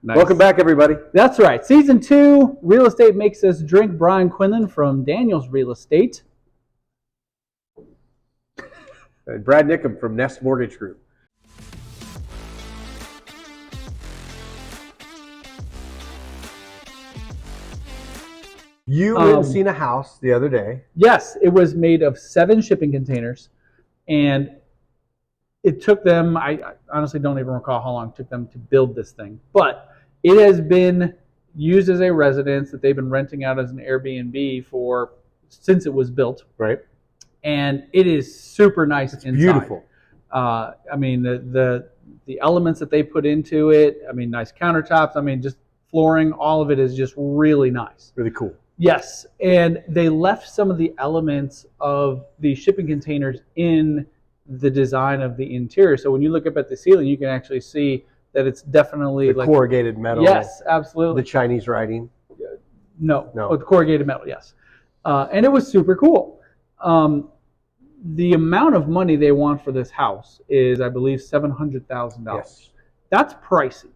Nice. Welcome back, everybody. That's right. Season 2, Real Estate Makes Us Drink. Brian Quinlan from Daniel's Real Estate. And Brad Nickham from Nest Mortgage Group. You went and seen a house the other day. Yes, it was made of 7 shipping containers, and it took them, I honestly don't even recall how long it took them to build this thing, but it has been used as a residence that they've been renting out as an Airbnb since it was built. Right. And it is super nice inside. Beautiful. I mean, the elements that they put into it, I mean, nice countertops, I mean, just flooring, all of it is just really nice. Really cool. Yes, and they left some of the elements of the shipping containers in the design of the interior. So when you look up at the ceiling, you can actually see that it's definitely the corrugated metal. Yes, absolutely. The Chinese writing. No, the corrugated metal, yes. And it was super cool. The amount of money they want for this house is, I believe, $700,000. Yes. That's pricey.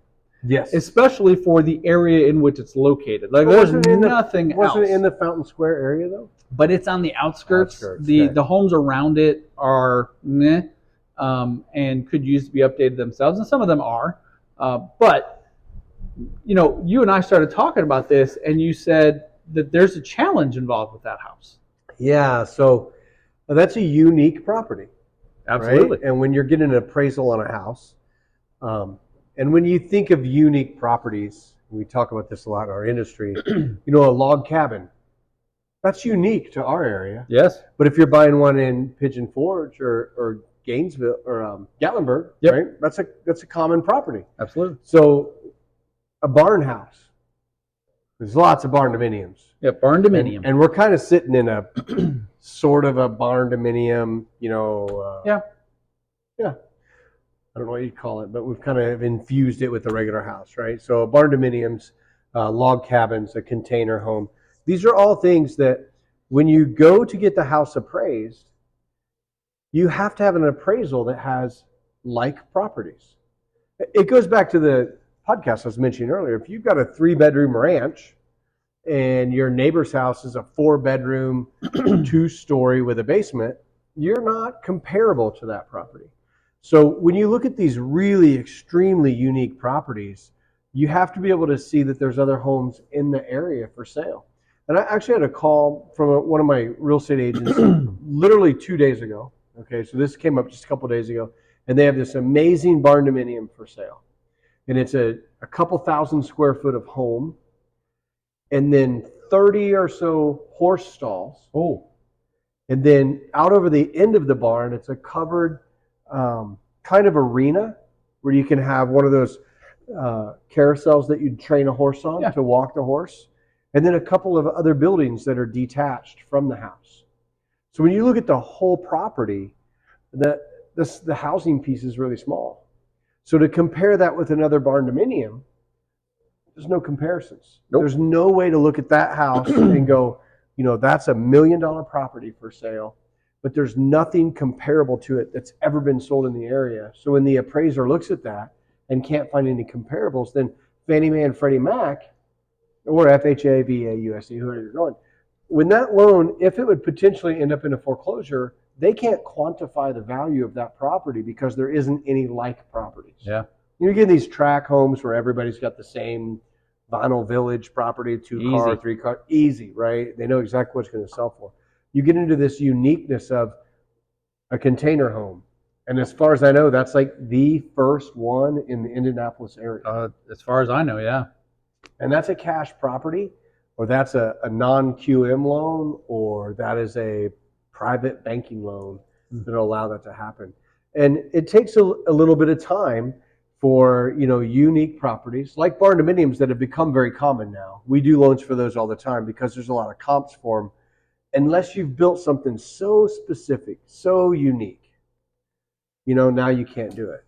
Yes. Especially for the area in which it's located. Like, there's nothing else. Wasn't it in the Fountain Square area, though? But it's on the outskirts. The homes around it are meh, and could use to be updated themselves, and some of them are. But, you know, you and I started talking about this, and you said that there's a challenge involved with that house. Yeah, so that's a unique property. Absolutely. Right? And when you're getting an appraisal on a house, and when you think of unique properties, we talk about this a lot in our industry, you know, a log cabin, that's unique to our area. Yes. But if you're buying one in Pigeon Forge or Gainesville or Gatlinburg, yep, right? That's a common property. Absolutely. So a barn house, there's lots of barndominiums. Yep, barndominium. And we're kind of sitting in a sort of a barndominium, you know. Yeah. I don't know what you'd call it, but we've kind of infused it with a regular house, right? So barndominiums, log cabins, a container home. These are all things that when you go to get the house appraised, you have to have an appraisal that has like properties. It goes back to the podcast I was mentioning earlier. If you've got a 3-bedroom ranch and your neighbor's house is a 4-bedroom, 2-story with a basement, you're not comparable to that property. So when you look at these really extremely unique properties, you have to be able to see that there's other homes in the area for sale. And I actually had a call from one of my real estate agents literally 2 days ago. Okay, so this came up just a couple days ago, and they have this amazing barndominium for sale. And it's a couple thousand square foot of home, and then 30 or so horse stalls. Oh. And then out over the end of the barn, it's a covered kind of arena where you can have one of those carousels that you'd train a horse on to walk the horse, and then a couple of other buildings that are detached from the house. So when you look at the whole property, the housing piece is really small. So to compare that with another barndominium, there's no comparisons. Nope. There's no way to look at that house and go, you know, that's $1 million property for sale, but there's nothing comparable to it that's ever been sold in the area. So when the appraiser looks at that and can't find any comparables, then Fannie Mae and Freddie Mac, or FHA, VA, USC, whoever you're going, when that loan, if it would potentially end up in a foreclosure, they can't quantify the value of that property because there isn't any like properties. Yeah. You get these tract homes where everybody's got the same vinyl village property, 2-car, 3-car, easy, right? They know exactly what it's going to sell for. You get into this uniqueness of a container home. And as far as I know, that's like the first one in the Indianapolis area. As far as I know, yeah. And that's a cash property, or that's a non-QM loan, or that is a private banking loan that'll allow that to happen. And it takes a little bit of time for, you know, unique properties like barndominiums that have become very common now. We do loans for those all the time because there's a lot of comps for them. Unless you've built something so specific, so unique, you know, now you can't do it.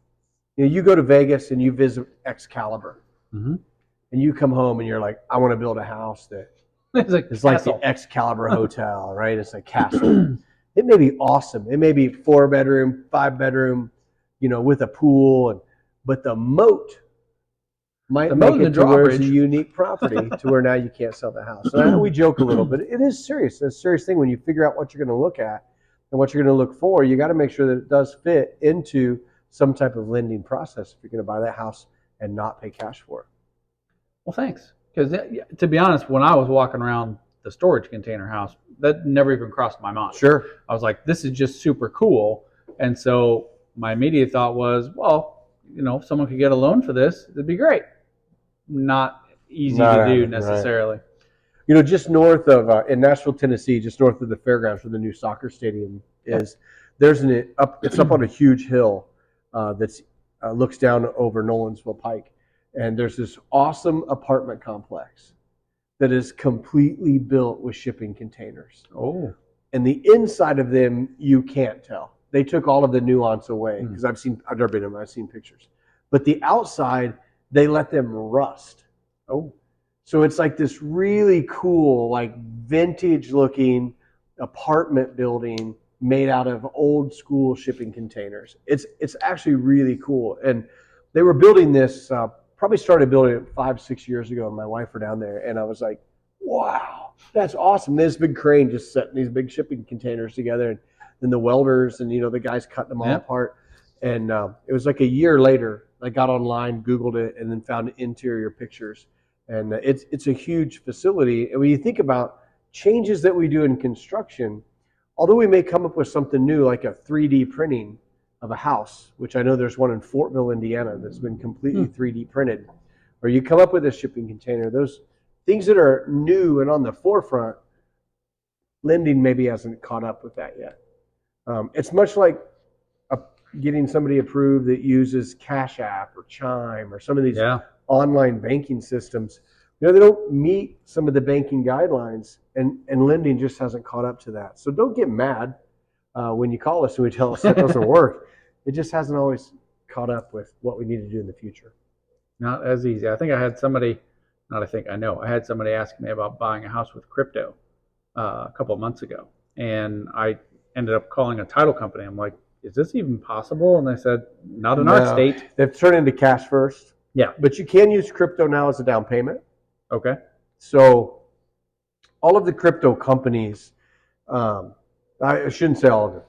You know, you go to Vegas and you visit Excalibur, and you come home and you're like, I want to build a house that it's like the Excalibur Hotel, right? It's a castle. It may be awesome. It may be 4-bedroom, 5-bedroom, you know, with a pool, but the moat might The make moat and it the to where it's a drawbridge. unique property to where now you can't sell the house. And I know we joke a little, but it is serious. It's a serious thing when you figure out what you're going to look at and what you're going to look for. You got to make sure that it does fit into some type of lending process if you're going to buy that house and not pay cash for it. Well, thanks. Because to be honest, when I was walking around the storage container house, that never even crossed my mind. Sure. I was like, this is just super cool. And so my immediate thought was, well, if someone could get a loan for this, it'd be great. Not easy to do necessarily. Right. Just north of in Nashville, Tennessee, just north of the fairgrounds where the new soccer stadium is, it's up on a huge hill that's looks down over Nolensville Pike, and there's this awesome apartment complex that is completely built with shipping containers. Oh. And the inside of them you can't tell. They took all of the nuance away because I've never been in them. I've seen pictures, but the outside, they let them rust. Oh. So it's like this really cool, like vintage looking apartment building made out of old school shipping containers. It's actually really cool. And they were building this, probably started building it 5-6 years ago, and my wife were down there, and I was like, wow, that's awesome. There's this big crane just setting these big shipping containers together, and then the welders and the guys cutting them all apart. And it was like a year later, I got online, Googled it, and then found interior pictures. And it's a huge facility. And when you think about changes that we do in construction, although we may come up with something new like a 3D printing of a house, which I know there's one in Fortville, Indiana that's been completely 3D printed, or you come up with a shipping container, those things that are new and on the forefront, lending maybe hasn't caught up with that yet. It's much like getting somebody approved that uses Cash App or Chime or some of these online banking systems. They don't meet some of the banking guidelines, and lending just hasn't caught up to that. So don't get mad when you call us and we tell us that doesn't work. It just hasn't always caught up with what we need to do in the future. Not as easy. I had somebody ask me about buying a house with crypto a couple of months ago, and I ended up calling a title company. I'm like, is this even possible? And they said, not in our state. They've turned into cash first. Yeah. But you can use crypto now as a down payment. Okay. So all of the crypto companies, I shouldn't say all of it.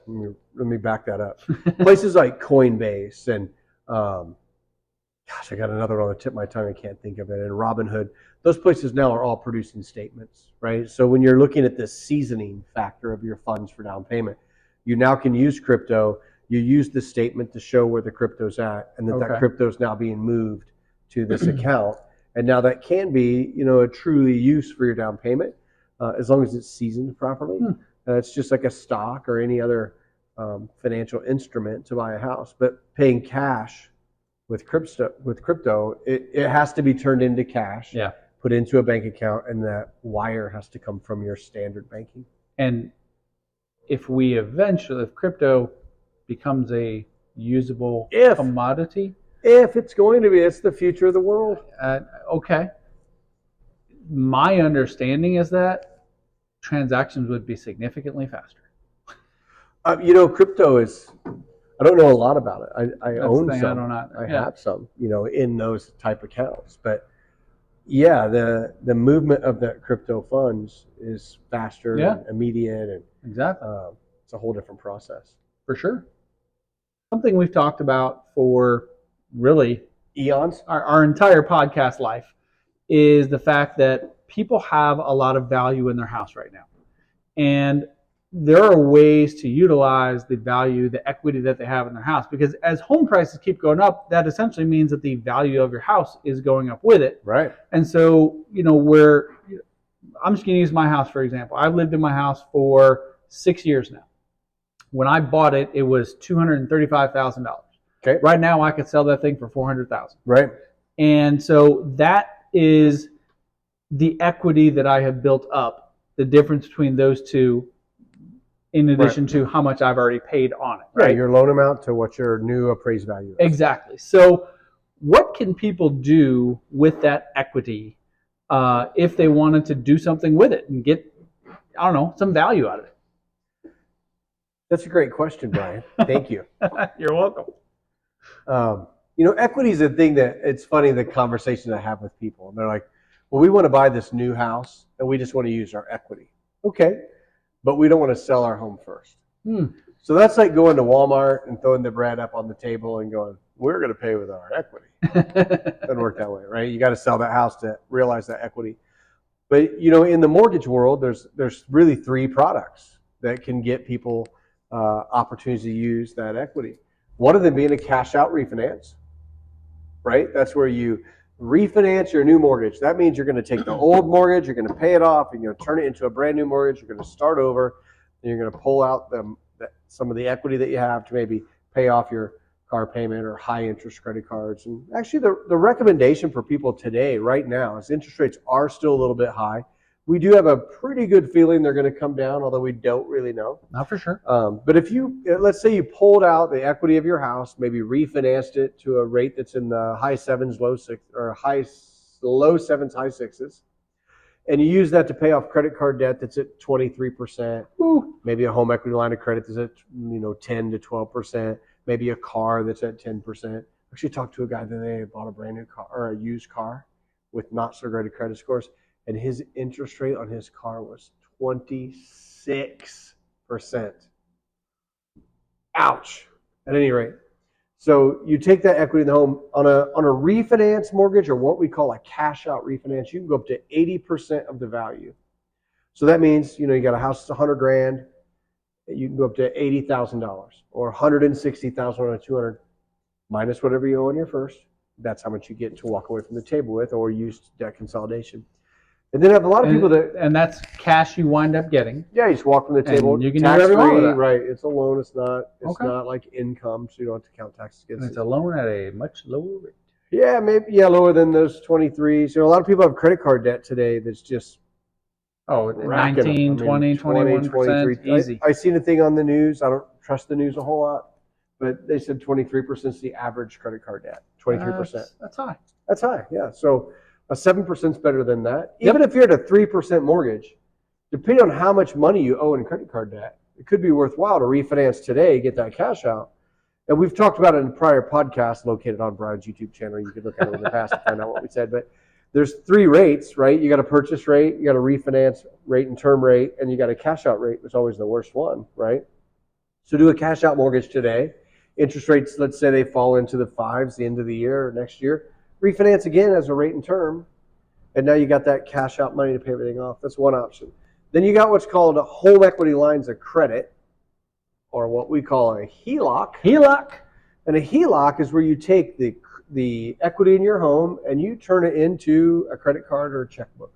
Let me back that up. Places like Coinbase and, I got another one on the tip of my tongue. I can't think of it. And Robinhood. Those places now are all producing statements, right? So when you're looking at the seasoning factor of your funds for down payment, you now can use crypto. You use the statement to show where the crypto's at, and that crypto is now being moved to this account. And now that can be, a truly use for your down payment, as long as it's seasoned properly. It's just like a stock or any other financial instrument to buy a house. But paying cash with crypto, it has to be turned into cash, put into a bank account, and that wire has to come from your standard banking. And if crypto becomes a usable commodity, if it's going to be, it's the future of the world. Okay. My understanding is that transactions would be significantly faster. Crypto is, I don't know a lot about it. I own some. I have some, in those type accounts. But yeah, the movement of that crypto funds is faster and immediate, and exactly. It's a whole different process. For sure. Something we've talked about for really eons, our entire podcast life, is the fact that people have a lot of value in their house right now. And there are ways to utilize the value, the equity that they have in their house, because as home prices keep going up, that essentially means that the value of your house is going up with it. Right. And so, I'm just going to use my house for example. I've lived in my house for 6 years now. When I bought it, it was $235,000. Okay. Right now, I could sell that thing for $400,000. Right. And so that is the equity that I have built up. The difference between those two, in addition to how much I've already paid on it. Right. Your loan amount to what your new appraised value is. Exactly. So, what can people do with that equity if they wanted to do something with it and get, some value out of it? That's a great question, Brian. Thank you. You're welcome. Equity is a thing that it's funny, the conversation I have with people. And they're like, well, we want to buy this new house and we just want to use our equity. Okay. But we don't want to sell our home first. So that's like going to Walmart and throwing the bread up on the table and going, we're going to pay with our equity. Doesn't work that way, right? You got to sell that house to realize that equity. But, in the mortgage world, there's really 3 products that can get people opportunities to use that equity. One of them being a cash out refinance, right? That's where you refinance your new mortgage. That means you're going to take the old mortgage, you're going to pay it off, and you're going to turn it into a brand new mortgage. You're going to start over, and you're going to pull out some of the equity that you have to maybe pay off your car payment or high interest credit cards. And actually the recommendation for people today, right now, is interest rates are still a little bit high. We do have a pretty good feeling they're going to come down, although we don't really know. Not for sure. But if let's say you pulled out the equity of your house, maybe refinanced it to a rate that's in the high 7s, low 6, or low 7s, high 6s, and you use that to pay off credit card debt that's at 23%, maybe a home equity line of credit that's at 10 to 12%, maybe a car that's at 10%. I actually talked to a guy the other day who bought a brand new car or a used car with not so great credit scores, and his interest rate on his car was 26%. Ouch. At any rate, so you take that equity in the home on a refinance mortgage, or what we call a cash out refinance. You can go up to 80% of the value. So that means you got a house that's $100,000. You can go up to $80,000 or $160,000 on a 200 minus whatever you owe on your first. That's how much you get to walk away from the table with, or use debt consolidation. And then I have a lot of people that, and that's cash you wind up getting. Yeah, you just walk from the table. And you can do whatever you want with that. Right? It's a loan. It's not like income, so you don't have to count taxes against it. It's a loan at a much lower rate. Yeah, maybe lower than those 23s. A lot of people have credit card debt today that's just 19, 20, 21%, easy. I seen a thing on the news. I don't trust the news a whole lot, but they said 23% is the average credit card debt. 23%. That's high. That's high. Yeah. So a 7% is better than that. Even if you're at a 3% mortgage, depending on how much money you owe in credit card debt, it could be worthwhile to refinance today, get that cash out. And we've talked about it in prior podcasts located on Brian's YouTube channel. You could look at it in the past to find out what we said. But there's 3 rates, right? You got a purchase rate, you got a refinance rate and term rate, and you got a cash out rate, which is always the worst one, right? So do a cash out mortgage today. Interest rates, let's say they fall into the 5s the end of the year or next year. Refinance again as a rate and term, and now you got that cash out money to pay everything off. That's one option. Then you got what's called home equity lines of credit, or what we call a HELOC. And a HELOC is where you take the equity in your home and you turn it into a credit card or a checkbook.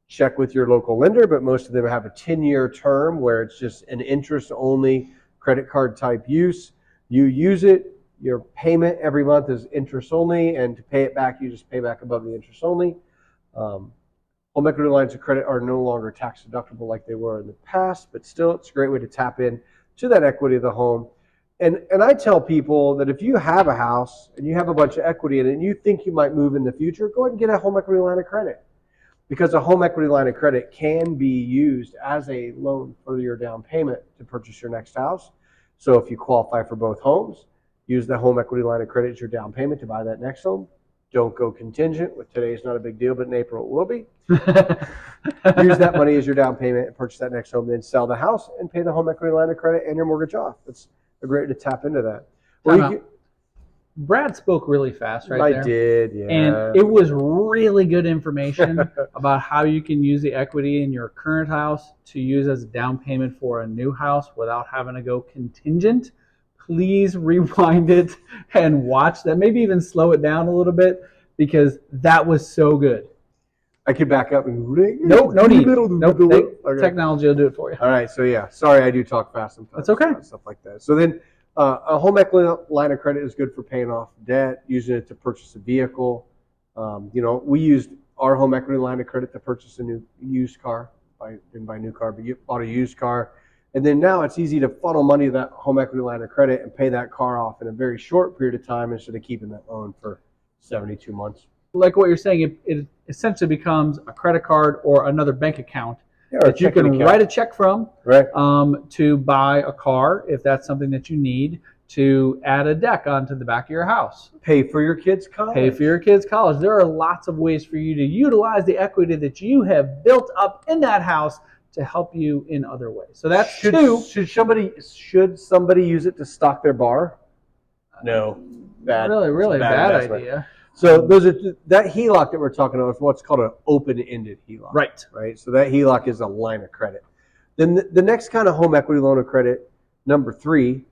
Check with your local lender, but most of them have a 10-year term where it's just an interest-only credit card type use. You use it. Your payment every month is interest only, and to pay it back, you just pay back above the interest only. Home equity lines of credit are no longer tax deductible like they were in the past, but still, it's a great way to tap in to that equity of the home. And I tell people that if you have a house and you have a bunch of equity in it and you think you might move in the future, go ahead and get a home equity line of credit, because a home equity line of credit can be used as a loan for your down payment to purchase your next house. So if you qualify for both homes, use the home equity line of credit as your down payment to buy that next home. Don't go contingent. With today, it's not a big deal, but in April it will be. Use that money as your down payment and purchase that next home, then sell the house and pay the home equity line of credit and your mortgage off. That's a great way to tap into that. Brad spoke really fast there. I did, yeah. And it was really good information about how you can use the equity in your current house to use as a down payment for a new house without having to go contingent. Please rewind it and watch that. Maybe even slow it down a little bit, because that was so good. I could back up and no need. Okay. Technology will do it for you. All right, so yeah, sorry I do talk fast sometimes. That's okay. Stuff like that. So then a home equity line of credit is good for paying off debt, using it to purchase a vehicle. We used our home equity line of credit to purchase a new used car. Didn't buy a new car, but you bought a used car. And then now it's easy to funnel money to that home equity line of credit and pay that car off in a very short period of time instead of keeping that loan for 72 months. Like what you're saying, it essentially becomes a credit card or another bank account that you can write a check from, right, to buy a car if that's something that you need. to add a deck onto the back of your house. Pay for your kids' college. Pay for your kids' college. There are lots of ways for you to utilize the equity that you have built up in that house to help you in other ways. So that's two. Should somebody use it to stock their bar? No. Really bad idea. So that HELOC that we're talking about is what's called an open-ended HELOC. Right. So that HELOC is a line of credit. Then the next kind of home equity loan of credit, number 3,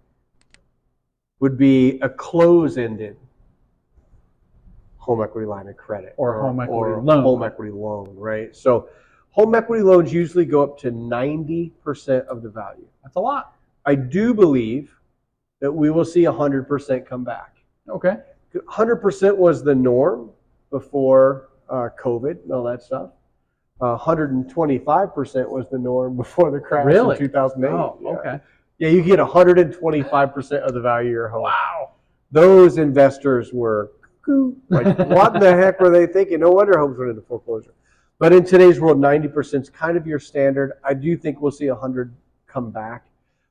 would be a close-ended home equity line of credit or home equity loan. Home equity loan, right? So home equity loans usually go up to 90% of the value. That's a lot. I do believe that we will see 100% come back. Okay. 100% was the norm before COVID and all that stuff. 125% was the norm before the crash in 2008. Oh, okay. Yeah, you get 125% of the value of your home. Wow. Those investors were like, what in the heck were they thinking? No wonder homes went into foreclosure. But in today's world, 90% is kind of your standard. I do think we'll see 100 come back.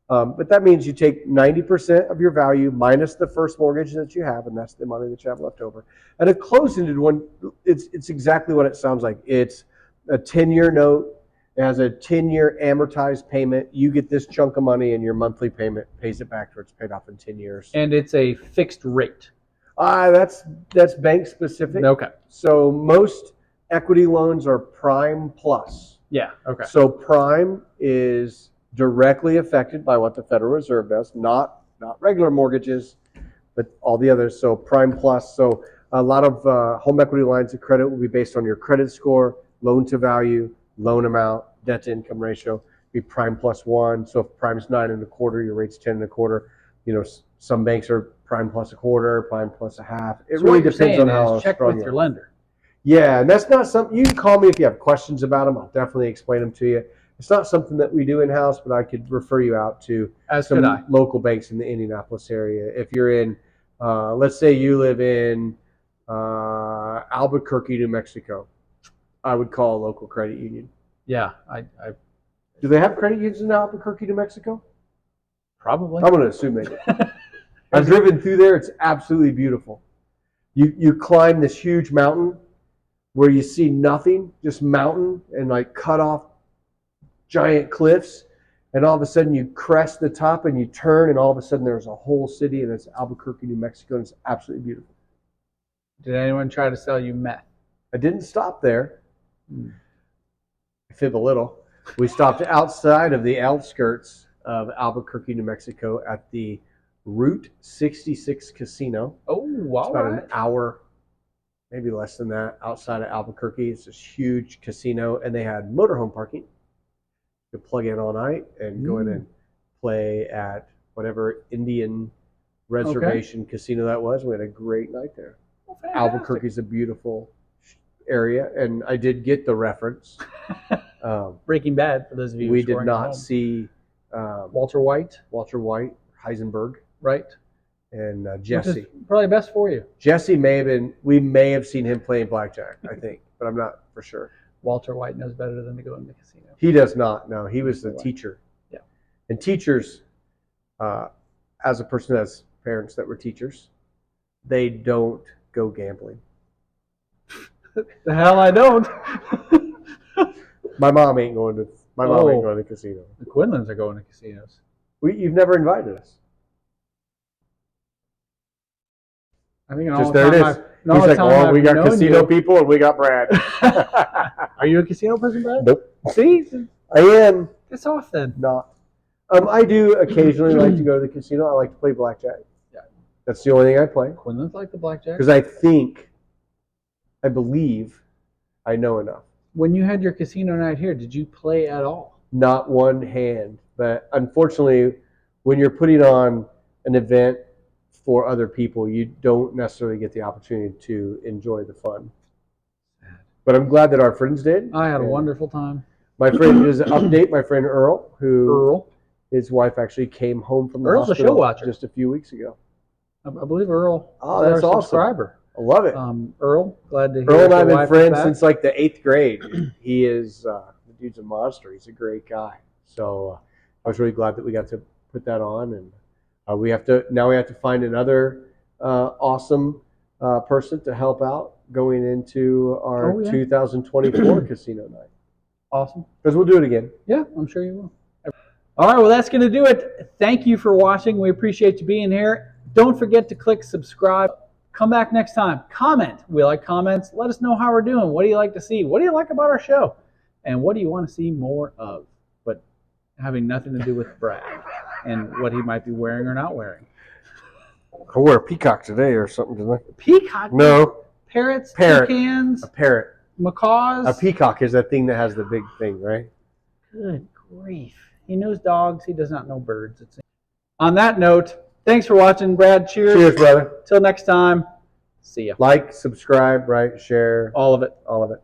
But that means you take 90% of your value minus the first mortgage that you have, and that's the money that you have left over. And a closed-ended one, it's exactly what it sounds like. It's a 10-year note. It has a 10-year amortized payment. You get this chunk of money, and your monthly payment pays it back after it's paid off in 10 years. And it's a fixed rate. That's bank specific. Okay. So most equity loans are prime plus. Yeah. Okay. So prime is directly affected by what the Federal Reserve does, not regular mortgages, but all the others. So prime plus. So a lot of home equity lines of credit will be based on your credit score, loan to value, loan amount, debt to income ratio. Be prime plus 1. So if prime's 9.25, your rate's 10.25. You know, some banks are prime plus a quarter, prime plus a half. It So really what you're depends on saying how is check strong with you your are. lender. Yeah, and that's not something, you can call me if you have questions about them. I'll definitely explain them to you. It's not something that we do in-house, but I could refer you out to some local banks in the Indianapolis area. If you're in, let's say you live in Albuquerque, New Mexico, I would call a local credit union. Yeah, Do they have credit unions in Albuquerque, New Mexico? probably. I'm going to assume they do. I've driven through there. It's absolutely beautiful. You climb this huge mountain where you see nothing, just mountain and like cut off giant cliffs, and all of a sudden you crest the top and you turn, and all of a sudden there's a whole city, and it's Albuquerque, New Mexico, and it's absolutely beautiful. Did anyone try to sell you meth? I didn't stop there. I fib a little. We stopped outside of the outskirts of Albuquerque, New Mexico at the Route 66 casino. Oh, wow. It's about an hour, maybe less than that, outside of Albuquerque. It's this huge casino, and they had motorhome parking. You could plug in all night and go in and play at whatever Indian reservation casino that was. We had a great night there. Well, Albuquerque's a beautiful area, and I did get the reference. Breaking Bad, for those of you We who did not see Walter White, Heisenberg, right? and Which Jesse. is probably best for you. Jesse we may have seen him playing blackjack, I think, but I'm not for sure. Walter White knows better than to go in the casino. He does not. No, he was the teacher. Yeah. And teachers, as a person that has parents that were teachers, they don't go gambling. The hell I don't. My mom ain't going to the casino. The Quinlans are going to casinos. You've never invited us. I think Just there it is. He's like, well, we got casino people and we got Brad. Are you a casino person, Brad? Nope. See? I am. It's off then. Not. I do occasionally like to go to the casino. I like to play blackjack. Yeah. That's the only thing I play. Quinlan's like the blackjack. Because I believe I know enough. When you had your casino night here, did you play at all? Not one hand. But unfortunately, when you're putting on an event for other people, you don't necessarily get the opportunity to enjoy the fun. But I'm glad that our friends did. I had a wonderful time. My friend is an update. My friend Earl, his wife actually came home from the Earl's a hospital show watcher. just a few weeks ago. I believe Earl. Oh, that's awesome. Subscriber. I love it. Earl, glad to hear. Earl and I have been friends since like the 8th grade. He is the dude's a monster. He's a great guy. So I was really glad that we got to put that on, and We have to find another awesome person to help out going into our 2024 casino night. Awesome. Because we'll do it again. Yeah, I'm sure you will. All right, well, that's going to do it. Thank you for watching. We appreciate you being here. Don't forget to click subscribe. Come back next time. Comment. We like comments. Let us know how we're doing. What do you like to see? What do you like about our show? And what do you want to see more of? But having nothing to do with Brad and what he might be wearing or not wearing. I wore a peacock today or something, didn't I? Peacock? No. Parrots? Parrot. Toucans? A parrot. Macaws? A peacock is that thing that has the big thing, right? Good grief. He knows dogs. He does not know birds. On that note, thanks for watching, Brad. Cheers. Cheers, brother. Till next time. See ya. Like, subscribe, right, share. All of it. All of it.